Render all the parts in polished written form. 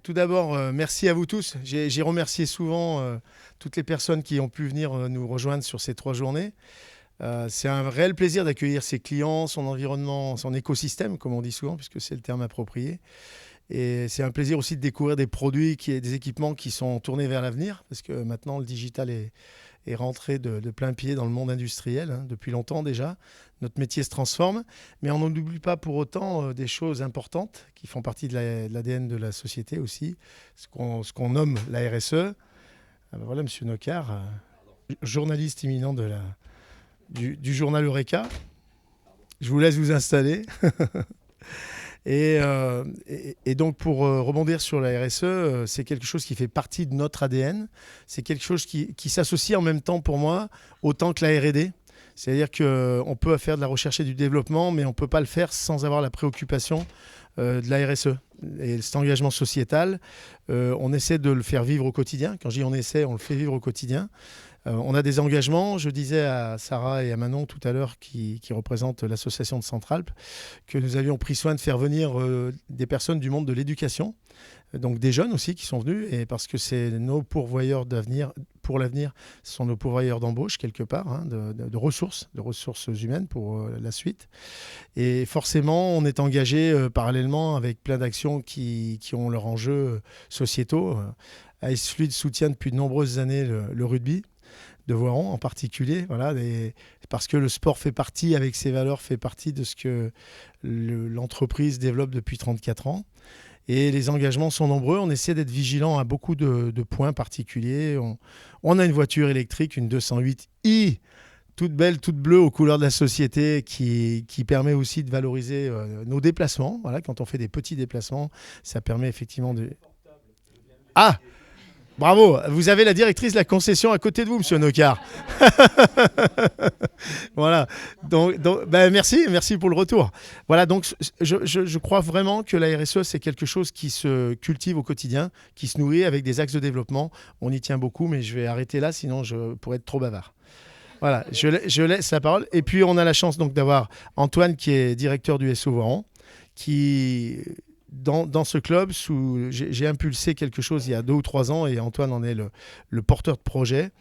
tout d'abord, merci à vous tous. J'ai remercié souvent toutes les personnes qui ont pu venir nous rejoindre sur ces 3 journées. C'est un réel plaisir d'accueillir ses clients, son environnement, son écosystème, comme on dit souvent, puisque c'est le terme approprié. Et c'est un plaisir aussi de découvrir des produits, des équipements qui sont tournés vers l'avenir, parce que maintenant le digital est rentré de plein pied dans le monde industriel, hein, depuis longtemps déjà. Notre métier se transforme, mais on n'oublie pas pour autant des choses importantes qui font partie de l'ADN de la société aussi, ce qu'on nomme la RSE. Ah ben voilà, Monsieur Nocard, journaliste imminent du journal Eureka. Je vous laisse vous installer. Et donc, pour rebondir sur la RSE, c'est quelque chose qui fait partie de notre ADN. C'est quelque chose qui s'associe en même temps, pour moi, autant que la R&D. C'est-à-dire qu'on peut faire de la recherche et du développement, mais on ne peut pas le faire sans avoir la préoccupation de la RSE. Et cet engagement sociétal, on essaie de le faire vivre au quotidien. Quand je dis on essaie, on le fait vivre au quotidien. On a des engagements. Je disais à Sarah et à Manon tout à l'heure, qui représentent l'association de Centralpe, que nous avions pris soin de faire venir des personnes du monde de l'éducation, donc des jeunes aussi qui sont venus, et parce que c'est nos pourvoyeurs d'avenir, pour l'avenir, ce sont nos pourvoyeurs d'embauche quelque part, hein, de ressources humaines pour la suite. Et forcément, on est engagé parallèlement avec plein d'actions qui ont leurs enjeux sociétaux. AS Fluide soutient depuis de nombreuses années le rugby de Voiron en particulier, voilà, parce que le sport fait partie, avec ses valeurs, fait partie de ce que l'entreprise développe depuis 34 ans. Et les engagements sont nombreux. On essaie d'être vigilant à beaucoup de points particuliers. On a une voiture électrique, une 208i, toute belle, toute bleue, aux couleurs de la société, qui permet aussi de valoriser nos déplacements. Voilà, quand on fait des petits déplacements, ça permet effectivement de... Ah! Bravo, vous avez la directrice de la concession à côté de vous, Monsieur Nocard. Voilà. Donc ben merci pour le retour. Voilà, donc je crois vraiment que la RSE, c'est quelque chose qui se cultive au quotidien, qui se nourrit avec des axes de développement. On y tient beaucoup, mais je vais arrêter là, sinon je pourrais être trop bavard. Voilà, je laisse la parole. Et puis on a la chance donc d'avoir Antoine, qui est directeur du SO Voiron, qui dans ce club, j'ai impulsé quelque chose il y a 2 ou 3 ans, et Antoine en est le porteur de projet.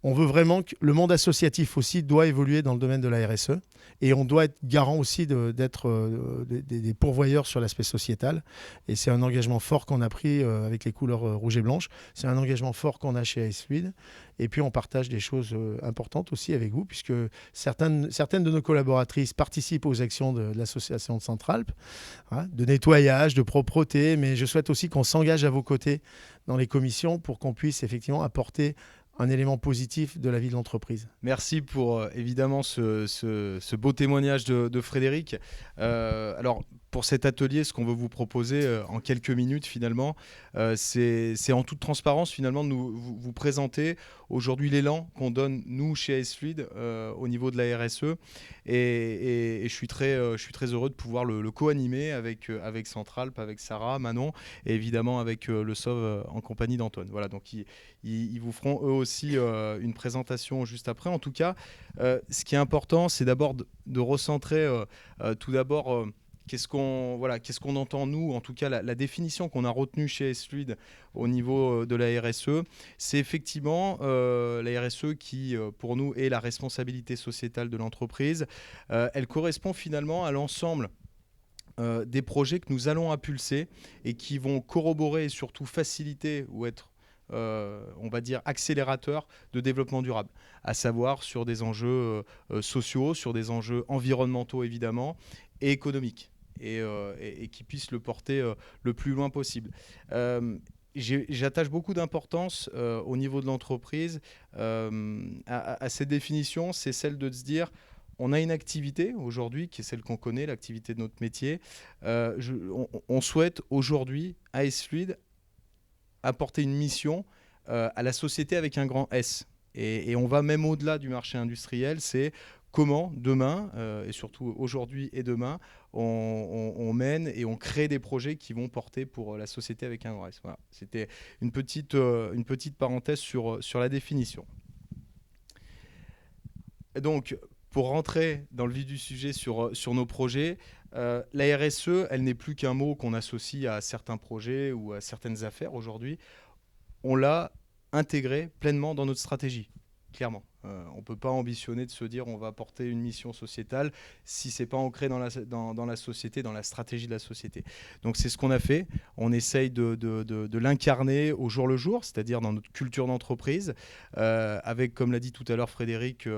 On veut vraiment que le monde associatif aussi doit évoluer dans le domaine de la RSE, et on doit être garant aussi d'être des pourvoyeurs sur l'aspect sociétal. Et c'est un engagement fort qu'on a pris avec les couleurs rouge et blanche. C'est un engagement fort qu'on a chez AS Fluide. Et puis on partage des choses importantes aussi avec vous, puisque certaines de nos collaboratrices participent aux actions de l'association de Centralpe, hein, de nettoyage, de propreté, mais je souhaite aussi qu'on s'engage à vos côtés dans les commissions pour qu'on puisse effectivement apporter un élément positif de la vie de l'entreprise. Merci pour évidemment ce beau témoignage de Frédéric. Alors, pour cet atelier, ce qu'on veut vous proposer en quelques minutes finalement, c'est en toute transparence finalement de vous présenter aujourd'hui l'élan qu'on donne nous chez AS Fluide au niveau de la RSE, et je suis très heureux de pouvoir le co-animer avec Centralpe, avec Sarah, Manon, et évidemment avec le SOV en compagnie d'Antoine. Voilà, donc ils vous feront eux aussi une présentation juste après. En tout cas, ce qui est important, c'est d'abord de recentrer tout d'abord qu'est-ce qu'on entend nous, en tout cas la définition qu'on a retenue chez AS Fluide au niveau de la RSE. C'est effectivement la RSE qui, pour nous, est la responsabilité sociétale de l'entreprise. Elle correspond finalement à l'ensemble des projets que nous allons impulser et qui vont corroborer et surtout faciliter ou être on va dire accélérateur de développement durable, à savoir sur des enjeux sociaux, sur des enjeux environnementaux évidemment, et économiques, et qui puissent le porter le plus loin possible. J'attache beaucoup d'importance au niveau de l'entreprise à cette définition. C'est celle de se dire: on a une activité aujourd'hui qui est celle qu'on connaît, l'activité de notre métier. On souhaite aujourd'hui, AS Fluide, apporter une mission à la société avec un grand S. Et on va même au-delà du marché industriel. C'est comment demain, et surtout aujourd'hui et demain, on mène et on crée des projets qui vont porter pour la société avec un grand S. Voilà. C'était une petite parenthèse sur la définition. Donc, pour rentrer dans le vif du sujet sur nos projets, la RSE, elle n'est plus qu'un mot qu'on associe à certains projets ou à certaines affaires aujourd'hui. On l'a intégré pleinement dans notre stratégie, clairement. On ne peut pas ambitionner de se dire on va porter une mission sociétale si ce n'est pas ancré dans la société, dans la stratégie de la société. Donc c'est ce qu'on a fait. On essaye de l'incarner au jour le jour, c'est-à-dire dans notre culture d'entreprise, avec, comme l'a dit tout à l'heure Frédéric,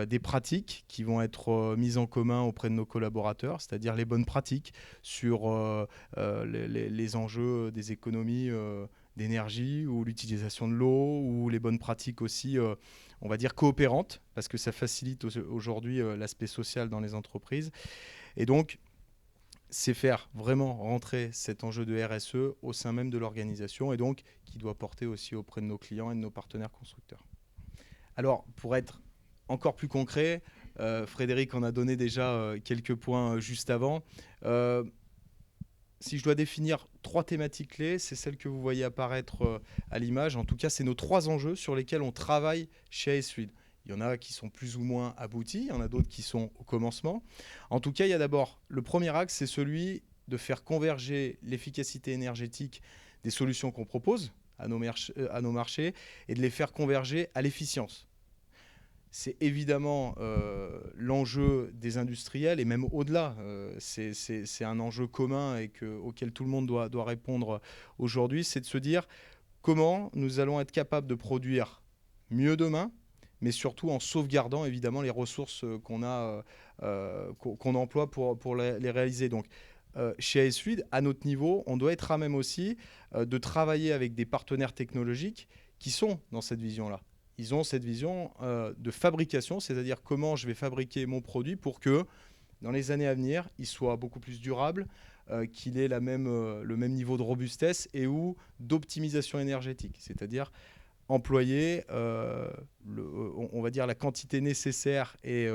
des pratiques qui vont être mises en commun auprès de nos collaborateurs, c'est-à-dire les bonnes pratiques sur les enjeux des économies d'énergie ou l'utilisation de l'eau ou les bonnes pratiques aussi, on va dire coopérantes, parce que ça facilite aujourd'hui l'aspect social dans les entreprises. Et donc, c'est faire vraiment rentrer cet enjeu de RSE au sein même de l'organisation et donc qui doit porter aussi auprès de nos clients et de nos partenaires constructeurs. Alors, pour être encore plus concret, Frédéric en a donné déjà quelques points juste avant. Si je dois définir 3 thématiques clés, c'est celles que vous voyez apparaître à l'image. En tout cas, c'est nos 3 enjeux sur lesquels on travaille chez AS-Fluid. Il y en a qui sont plus ou moins aboutis, il y en a d'autres qui sont au commencement. En tout cas, il y a d'abord le premier axe, c'est celui de faire converger l'efficacité énergétique des solutions qu'on propose à nos marchés et de les faire converger à l'efficience. C'est évidemment l'enjeu des industriels et même au-delà. C'est un enjeu commun et auquel tout le monde doit répondre aujourd'hui. C'est de se dire comment nous allons être capables de produire mieux demain, mais surtout en sauvegardant évidemment les ressources qu'on emploie pour les réaliser. Donc, chez AS-Fluid, à notre niveau, on doit être à même aussi de travailler avec des partenaires technologiques qui sont dans cette vision-là. Ils ont cette vision de fabrication, c'est-à-dire comment je vais fabriquer mon produit pour que, dans les années à venir, il soit beaucoup plus durable, qu'il ait le même niveau de robustesse et ou d'optimisation énergétique, c'est-à-dire employer, on va dire, la quantité nécessaire et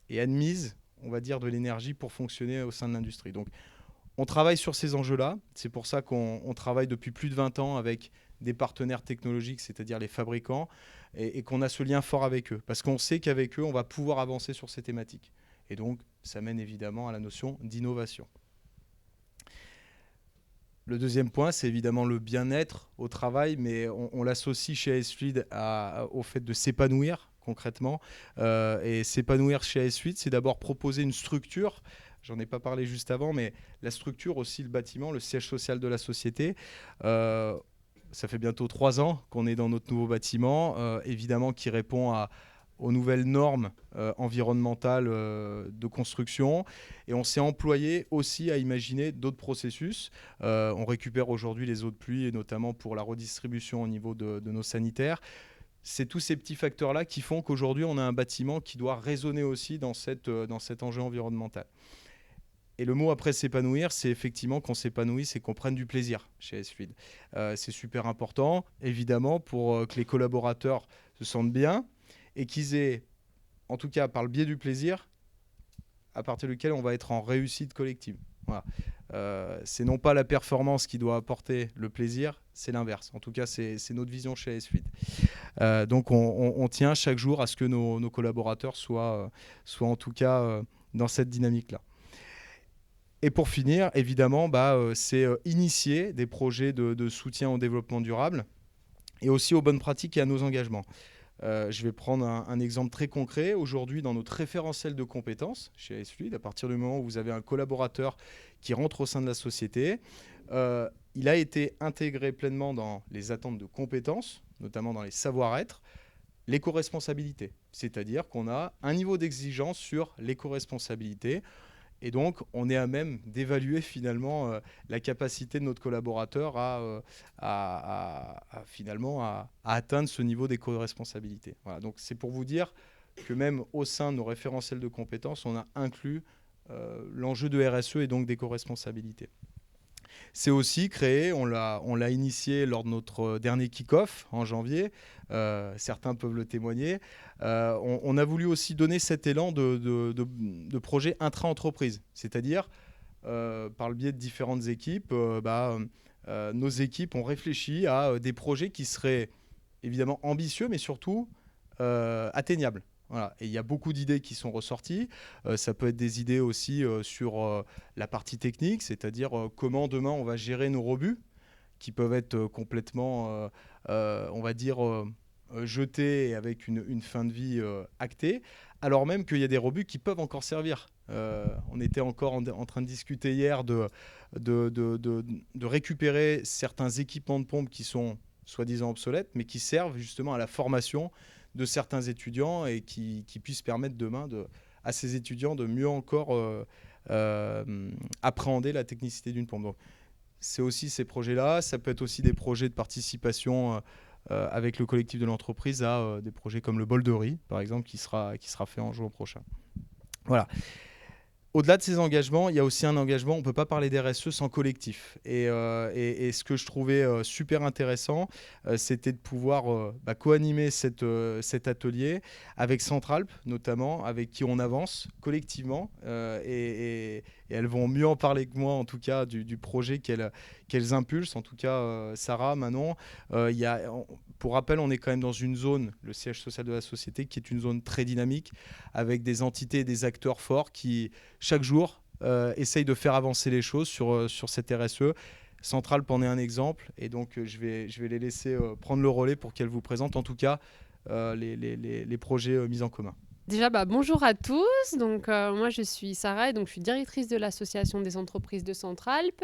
admise, on va dire, de l'énergie pour fonctionner au sein de l'industrie. Donc, on travaille sur ces enjeux-là. C'est pour ça qu'on travaille depuis plus de 20 ans avec des partenaires technologiques, c'est-à-dire les fabricants, et qu'on a ce lien fort avec eux. Parce qu'on sait qu'avec eux, on va pouvoir avancer sur ces thématiques. Et donc, ça mène évidemment à la notion d'innovation. Le deuxième point, c'est évidemment le bien-être au travail, mais on l'associe chez AS-Fluid au fait de s'épanouir concrètement. Et s'épanouir chez AS-Fluid, c'est d'abord proposer une structure. J'en ai pas parlé juste avant, mais la structure aussi, le bâtiment, le siège social de la société. Ça fait bientôt 3 ans qu'on est dans notre nouveau bâtiment, évidemment qui répond aux nouvelles normes environnementales de construction. Et on s'est employé aussi à imaginer d'autres processus. On récupère aujourd'hui les eaux de pluie, et notamment pour la redistribution au niveau de nos sanitaires. C'est tous ces petits facteurs-là qui font qu'aujourd'hui, on a un bâtiment qui doit résonner aussi dans cet enjeu environnemental. Et le mot après s'épanouir, c'est effectivement qu'on s'épanouisse et qu'on prenne du plaisir chez AS-Fluid. C'est super important, évidemment, pour que les collaborateurs se sentent bien et qu'ils aient, en tout cas par le biais du plaisir, à partir duquel on va être en réussite collective. Voilà. C'est non pas la performance qui doit apporter le plaisir, c'est l'inverse. En tout cas, c'est notre vision chez AS-Fluid. Donc on tient chaque jour à ce que nos collaborateurs soient en tout cas dans cette dynamique-là. Et pour finir, évidemment, c'est initier des projets de soutien au développement durable et aussi aux bonnes pratiques et à nos engagements. Je vais prendre un exemple très concret. Aujourd'hui, dans notre référentiel de compétences chez AS-Fluid, à partir du moment où vous avez un collaborateur qui rentre au sein de la société, il a été intégré pleinement dans les attentes de compétences, notamment dans les savoir-être, l'éco-responsabilité. C'est-à-dire qu'on a un niveau d'exigence sur l'éco-responsabilité. Et donc, on est à même d'évaluer finalement la capacité de notre collaborateur à atteindre ce niveau d'éco-responsabilité. Voilà, donc c'est pour vous dire que même au sein de nos référentiels de compétences, on a inclus l'enjeu de RSE et donc d'éco-responsabilité. C'est aussi créé, on l'a initié lors de notre dernier kick-off en janvier, certains peuvent le témoigner. On a voulu aussi donner cet élan de projet intra-entreprise, c'est-à-dire par le biais de différentes équipes, nos équipes ont réfléchi à des projets qui seraient évidemment ambitieux, mais surtout atteignables. Voilà. Et il y a beaucoup d'idées qui sont ressorties. Ça peut être des idées aussi sur la partie technique, c'est-à-dire comment demain on va gérer nos rebuts qui peuvent être complètement, on va dire, jetés avec une fin de vie actée, alors même qu'il y a des rebuts qui peuvent encore servir. On était encore en train de discuter hier de récupérer certains équipements de pompe qui sont soi-disant obsolètes, mais qui servent justement à la formation de certains étudiants et qui puissent permettre demain à ces étudiants de mieux encore appréhender la technicité d'une pompe. Donc, c'est aussi ces projets-là. Ça peut être aussi des projets de participation avec le collectif de l'entreprise à des projets comme le bol de riz, par exemple, qui sera fait en juin prochain. Voilà. Au-delà de ces engagements, il y a aussi un engagement, on ne peut pas parler d'RSE sans collectif. Et ce que je trouvais super intéressant, c'était de pouvoir co-animer cet atelier avec Centralp, notamment, avec qui on avance collectivement. Et elles vont mieux en parler que moi, en tout cas, du projet qu'elles impulsent. En tout cas, Sarah, Manon, pour rappel, on est quand même dans une zone, le siège social de la société, qui est une zone très dynamique, avec des entités et des acteurs forts qui, chaque jour, essayent de faire avancer les choses sur cette RSE. Centralp en est un exemple, et donc je vais les laisser prendre le relais pour qu'elles vous présentent, en tout cas, les projets mis en commun. Déjà, bonjour à tous. Donc, moi, je suis Sarah et donc je suis directrice de l'association des entreprises de Centralp.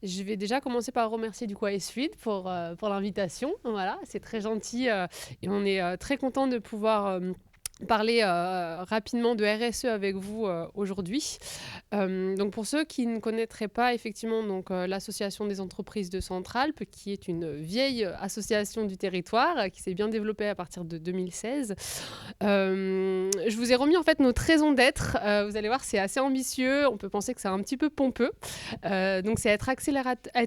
Je vais déjà commencer par remercier du coup AS8 pour l'invitation. Voilà, c'est très gentil et on est très content de pouvoir parler rapidement de RSE avec vous aujourd'hui. Donc pour ceux qui ne connaîtraient pas effectivement l'association des entreprises de Centralp, qui est une vieille association du territoire qui s'est bien développée à partir de 2016. Je vous ai remis en fait notre raison d'être. Vous allez voir, c'est assez ambitieux. On peut penser que c'est un petit peu pompeux. Donc c'est être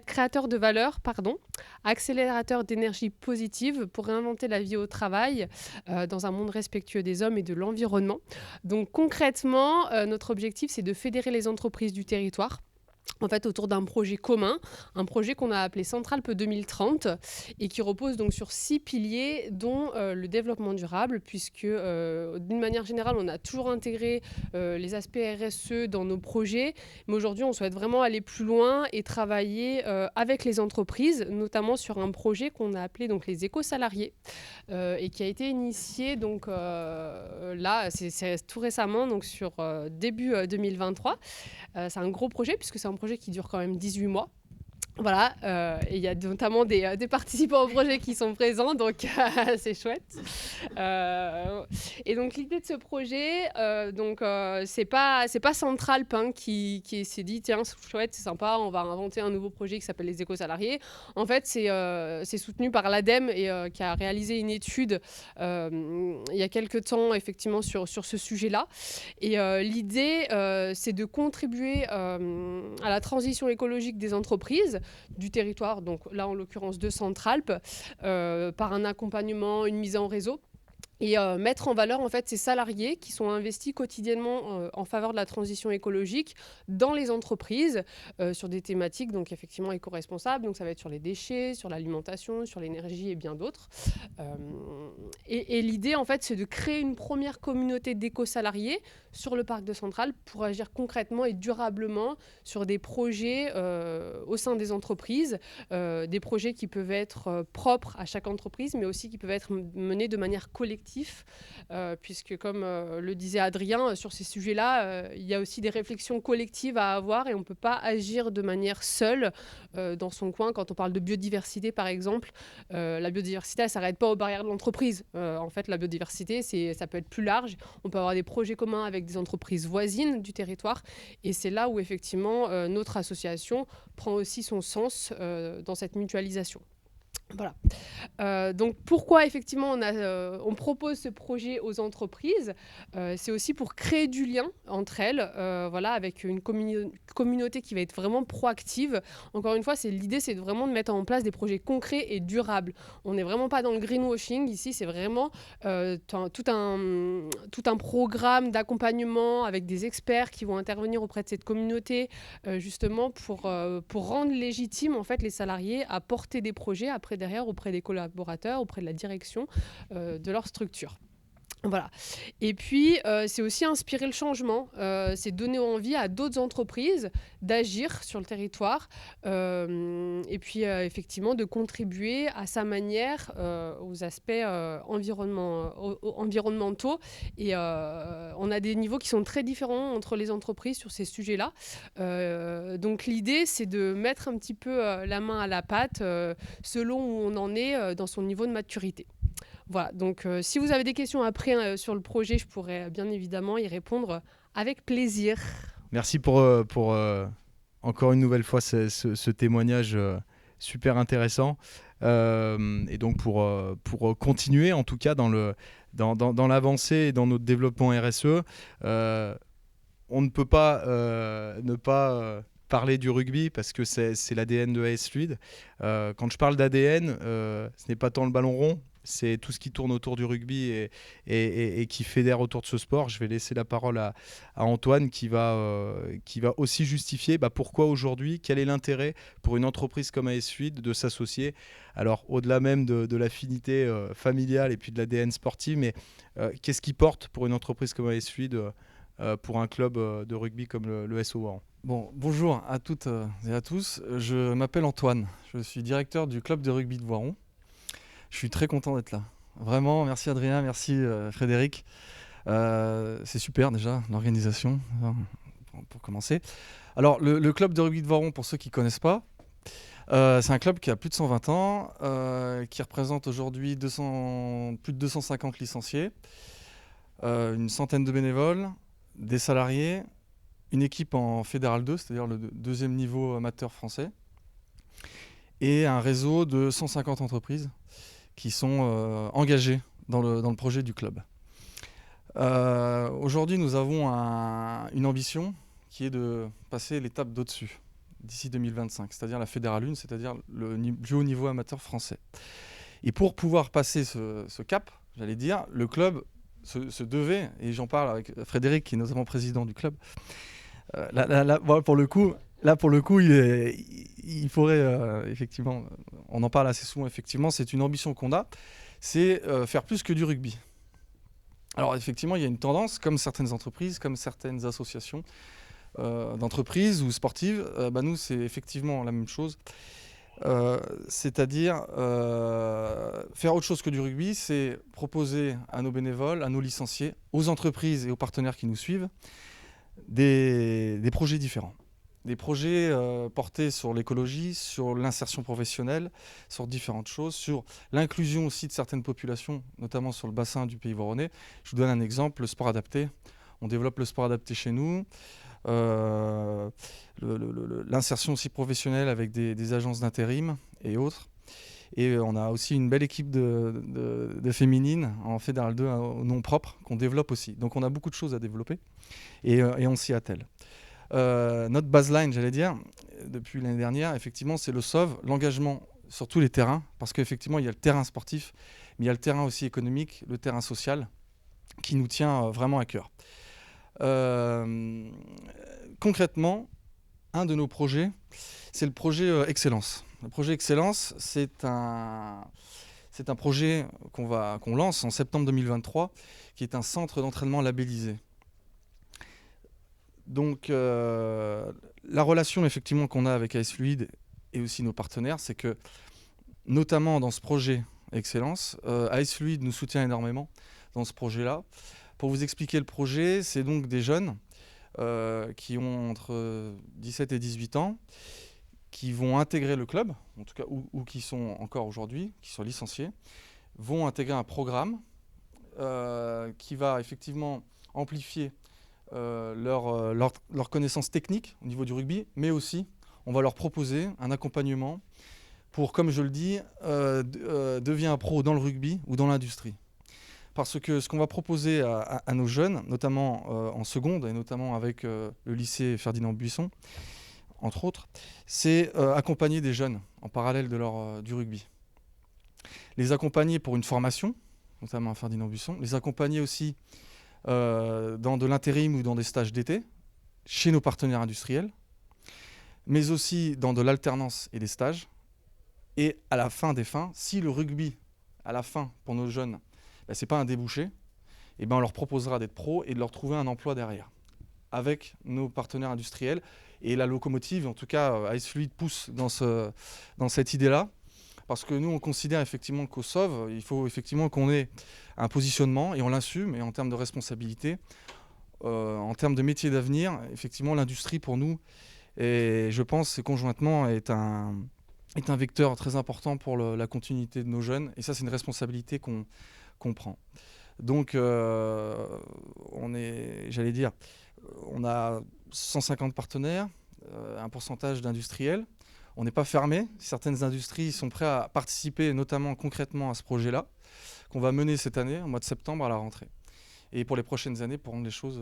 créateur de valeur, accélérateur d'énergie positive pour réinventer la vie au travail dans un monde respectueux des hommes et de l'environnement. Donc concrètement, notre objectif, c'est de fédérer les entreprises du territoire en fait autour d'un projet commun, un projet qu'on a appelé Centralp 2030 et qui repose donc sur 6 piliers dont le développement durable, puisque d'une manière générale on a toujours intégré les aspects RSE dans nos projets, mais aujourd'hui on souhaite vraiment aller plus loin et travailler avec les entreprises, notamment sur un projet qu'on a appelé donc les éco-salariés et qui a été initié donc là c'est tout récemment, donc sur début 2023. C'est un gros projet puisque c'est un projet qui dure quand même 18 mois. Voilà, et il y a notamment des participants au projet qui sont présents, donc c'est chouette. Et donc l'idée de ce projet, c'est pas Centralp qui s'est dit tiens c'est chouette, c'est sympa, on va inventer un nouveau projet qui s'appelle les éco-salariés. En fait, c'est soutenu par l'ADEME et qui a réalisé une étude il y a quelques temps effectivement sur ce sujet-là. Et l'idée, c'est de contribuer à la transition écologique des entreprises du territoire, donc là en l'occurrence de Centralp, par un accompagnement, une mise en réseau. Et mettre en valeur en fait ces salariés qui sont investis quotidiennement en faveur de la transition écologique dans les entreprises sur des thématiques donc effectivement éco-responsables. Donc ça va être sur les déchets, sur l'alimentation, sur l'énergie et bien d'autres. Et l'idée en fait c'est de créer une première communauté d'éco-salariés sur le parc de Centralp pour agir concrètement et durablement sur des projets au sein des entreprises, des projets qui peuvent être propres à chaque entreprise mais aussi qui peuvent être menés de manière collective. Puisque comme le disait Adrien, sur ces sujets-là, il y a aussi des réflexions collectives à avoir et on ne peut pas agir de manière seule dans son coin. Quand on parle de biodiversité, par exemple, la biodiversité, elle ne s'arrête pas aux barrières de l'entreprise. En fait, la biodiversité, ça peut être plus large. On peut avoir des projets communs avec des entreprises voisines du territoire et c'est là où, effectivement, notre association prend aussi son sens dans cette mutualisation. Voilà. Donc pourquoi effectivement on propose ce projet aux entreprises, c'est aussi pour créer du lien entre elles, voilà, avec une communauté qui va être vraiment proactive. Encore une fois, l'idée c'est vraiment de mettre en place des projets concrets et durables. On n'est vraiment pas dans le greenwashing ici, c'est vraiment tout un programme d'accompagnement avec des experts qui vont intervenir auprès de cette communauté justement pour rendre légitime en fait les salariés à porter des projets après derrière auprès des collaborateurs, auprès de la direction de leur structure. Voilà. Et puis, c'est aussi inspirer le changement. C'est donner envie à d'autres entreprises d'agir sur le territoire. Et puis, effectivement, de contribuer à sa manière aux aspects environnementaux. Et on a des niveaux qui sont très différents entre les entreprises sur ces sujets-là. Donc, l'idée, c'est de mettre un petit peu la main à la pâte selon où on en est dans son niveau de maturité. Voilà, donc si vous avez des questions après sur le projet, je pourrais bien évidemment y répondre avec plaisir. Merci pour encore une nouvelle fois ce témoignage super intéressant. Et donc pour continuer en tout cas dans l'avancée et dans notre développement RSE, on ne peut pas ne pas parler du rugby parce que c'est l'ADN de AS Fluid. Quand je parle d'ADN, ce n'est pas tant le ballon rond, c'est tout ce qui tourne autour du rugby et qui fédère autour de ce sport. Je vais laisser la parole à Antoine qui va aussi justifier pourquoi aujourd'hui, quel est l'intérêt pour une entreprise comme AS Fluid de s'associer. Alors au-delà même de l'affinité familiale et puis de l'ADN sportif, mais qu'est-ce qui porte pour une entreprise comme AS Fluid pour un club de rugby comme le SO Voiron? Bon, bonjour à toutes et à tous. Je m'appelle Antoine. Je suis directeur du club de rugby de Voiron. Je suis très content d'être là. Vraiment, merci Adrien, merci Frédéric. C'est super déjà, l'organisation, pour commencer. Alors, le club de rugby de Voiron, pour ceux qui ne connaissent pas, c'est un club qui a plus de 120 ans, qui représente aujourd'hui plus de 250 licenciés, une centaine de bénévoles, des salariés, une équipe en Fédéral 2, c'est-à-dire le deuxième niveau amateur français, et un réseau de 150 entreprises qui sont engagées dans le projet du club. Aujourd'hui, nous avons une ambition qui est de passer l'étape d'au-dessus, d'ici 2025, c'est-à-dire la Fédéral 1, c'est-à-dire le plus haut niveau amateur français. Et pour pouvoir passer ce cap, j'allais dire, le club se devait, et j'en parle avec Frédéric, qui est notamment président du club, là, pour le coup, il faudrait effectivement, on en parle assez souvent, effectivement, c'est une ambition qu'on a, c'est faire plus que du rugby. Alors effectivement, il y a une tendance, comme certaines entreprises, comme certaines associations d'entreprises ou sportives, nous c'est effectivement la même chose. C'est-à-dire faire autre chose que du rugby, c'est proposer à nos bénévoles, à nos licenciés, aux entreprises et aux partenaires qui nous suivent, des projets différents. Des projets portés sur l'écologie, sur l'insertion professionnelle, sur différentes choses, sur l'inclusion aussi de certaines populations, notamment sur le bassin du Pays Voronnais. Je vous donne un exemple, le sport adapté. On développe le sport adapté chez nous. L'insertion aussi professionnelle avec des agences d'intérim et autres. Et on a aussi une belle équipe de féminines en Fédéral 2 au nom propre qu'on développe aussi. Donc on a beaucoup de choses à développer et on s'y attelle. Notre baseline, j'allais dire, depuis l'année dernière, effectivement, c'est le SOV, l'engagement sur tous les terrains, parce qu'effectivement, il y a le terrain sportif, mais il y a le terrain aussi économique, le terrain social, qui nous tient vraiment à cœur. Concrètement, un de nos projets, c'est le projet Excellence. Le projet Excellence, c'est un projet qu'on lance en septembre 2023, qui est un centre d'entraînement labellisé. Donc, la relation effectivement qu'on a avec AS Fluid et aussi nos partenaires, c'est que, notamment dans ce projet Excellence, AS Fluid nous soutient énormément dans ce projet-là. Pour vous expliquer le projet, c'est donc des jeunes qui ont entre 17 et 18 ans, qui vont intégrer le club, en tout cas, ou qui sont encore aujourd'hui, qui sont licenciés, vont intégrer un programme qui va effectivement amplifier leur connaissance technique au niveau du rugby, mais aussi on va leur proposer un accompagnement pour, comme je le dis, devenir un pro dans le rugby ou dans l'industrie. Parce que ce qu'on va proposer à nos jeunes, notamment en seconde et notamment avec le lycée Ferdinand Buisson, entre autres, c'est accompagner des jeunes en parallèle du rugby. Les accompagner pour une formation, notamment à Ferdinand Buisson, les accompagner aussi dans de l'intérim ou dans des stages d'été, chez nos partenaires industriels, mais aussi dans de l'alternance et des stages. Et à la fin des fins, si le rugby, à la fin, pour nos jeunes, ce n'est pas un débouché, eh ben, on leur proposera d'être pros et de leur trouver un emploi derrière, avec nos partenaires industriels. Et la locomotive, en tout cas, Ice Fluid pousse dans cette idée-là, parce que nous, on considère effectivement qu'au SOV, il faut effectivement qu'on ait un positionnement, et on l'assume, et en termes de responsabilité, en termes de métier d'avenir, effectivement, l'industrie, pour nous, et je pense, conjointement, est un vecteur très important pour la continuité de nos jeunes. Et ça, c'est une responsabilité qu'on prend. Donc, on a 150 partenaires, un pourcentage d'industriels. On n'est pas fermé. Certaines industries sont prêtes à participer, notamment concrètement à ce projet-là, qu'on va mener cette année, au mois de septembre, à la rentrée. Et pour les prochaines années, pour rendre les choses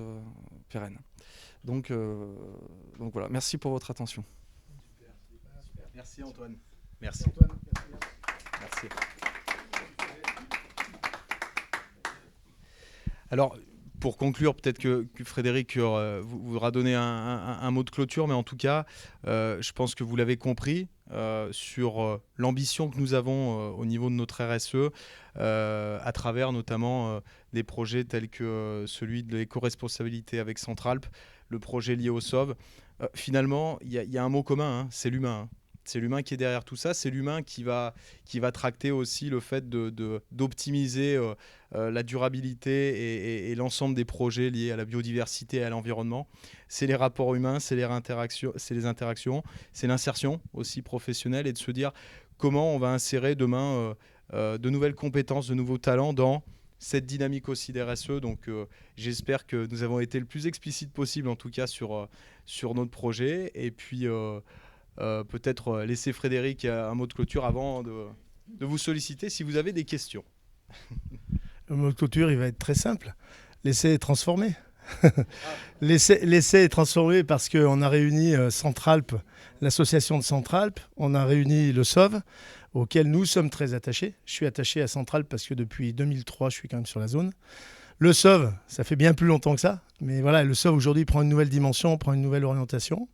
pérennes. Donc voilà, merci pour votre attention. Super. Merci Antoine. Merci. Merci. Alors, pour conclure, peut-être que Frédéric vous voudra donner un mot de clôture, mais en tout cas, je pense que vous l'avez compris sur l'ambition que nous avons au niveau de notre RSE, à travers notamment des projets tels que celui de l'éco-responsabilité avec Centralp, le projet lié au SOV. Finalement, il y a un mot commun, hein, c'est l'humain. C'est l'humain qui est derrière tout ça, c'est l'humain qui va tracter aussi le fait d'optimiser la durabilité et l'ensemble des projets liés à la biodiversité et à l'environnement. C'est les rapports humains, c'est les interactions, c'est l'insertion aussi professionnelle et de se dire comment on va insérer demain de nouvelles compétences, de nouveaux talents dans cette dynamique aussi d'RSE. Donc j'espère que nous avons été le plus explicite possible en tout cas sur notre projet. Et puis peut-être laisser Frédéric un mot de clôture avant de vous solliciter si vous avez des questions. Le mot de clôture, il va être très simple. Laissez transformer. Laissez transformer parce qu'on a réuni Centralp, l'association de Centralp, on a réuni le SOV, auquel nous sommes très attachés. Je suis attaché à Centralp parce que depuis 2003, je suis quand même sur la zone. Le SOV, ça fait bien plus longtemps que ça, mais voilà, le SOV aujourd'hui prend une nouvelle dimension, prend une nouvelle orientation.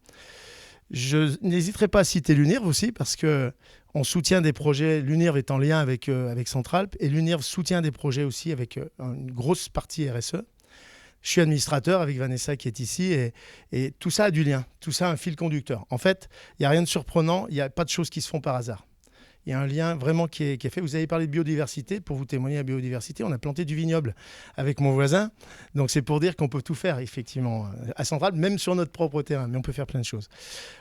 Je n'hésiterai pas à citer l'UNIRV aussi parce qu'on soutient des projets, l'UNIRV est en lien avec Centralp et l'UNIRV soutient des projets aussi avec une grosse partie RSE. Je suis administrateur avec Vanessa qui est ici et tout ça a du lien, tout ça a un fil conducteur. En fait, il n'y a rien de surprenant, il n'y a pas de choses qui se font par hasard. Il y a un lien vraiment qui est fait. Vous avez parlé de biodiversité. Pour vous témoigner à la biodiversité, on a planté du vignoble avec mon voisin. Donc, c'est pour dire qu'on peut tout faire, effectivement, à Centralp, même sur notre propre terrain. Mais on peut faire plein de choses.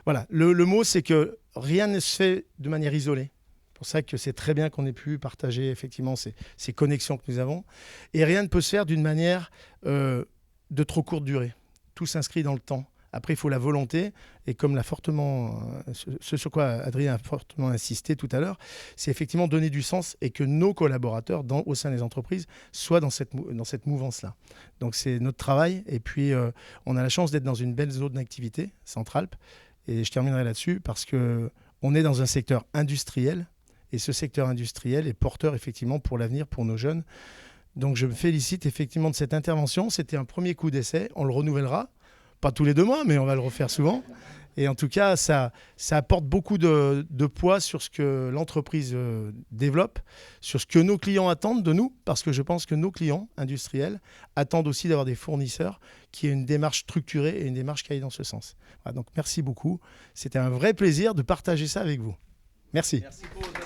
Voilà. Le mot, c'est que rien ne se fait de manière isolée. C'est pour ça que c'est très bien qu'on ait pu partager, effectivement, ces connexions que nous avons. Et rien ne peut se faire d'une manière de trop courte durée. Tout s'inscrit dans le temps. Après, il faut la volonté, et comme ce sur quoi Adrien a fortement insisté tout à l'heure, c'est effectivement donner du sens et que nos collaborateurs au sein des entreprises soient dans cette mouvance-là. Donc c'est notre travail, et puis on a la chance d'être dans une belle zone d'activité, Centralp, et je terminerai là-dessus parce qu'on est dans un secteur industriel, et ce secteur industriel est porteur effectivement pour l'avenir, pour nos jeunes. Donc je me félicite effectivement de cette intervention, c'était un premier coup d'essai, on le renouvellera. Pas tous les 2 mois, mais on va le refaire souvent. Et en tout cas, ça apporte beaucoup de poids sur ce que l'entreprise développe, sur ce que nos clients attendent de nous, parce que je pense que nos clients industriels attendent aussi d'avoir des fournisseurs qui aient une démarche structurée et une démarche qui aille dans ce sens. Voilà, donc merci beaucoup. C'était un vrai plaisir de partager ça avec vous. Merci. Merci pour votre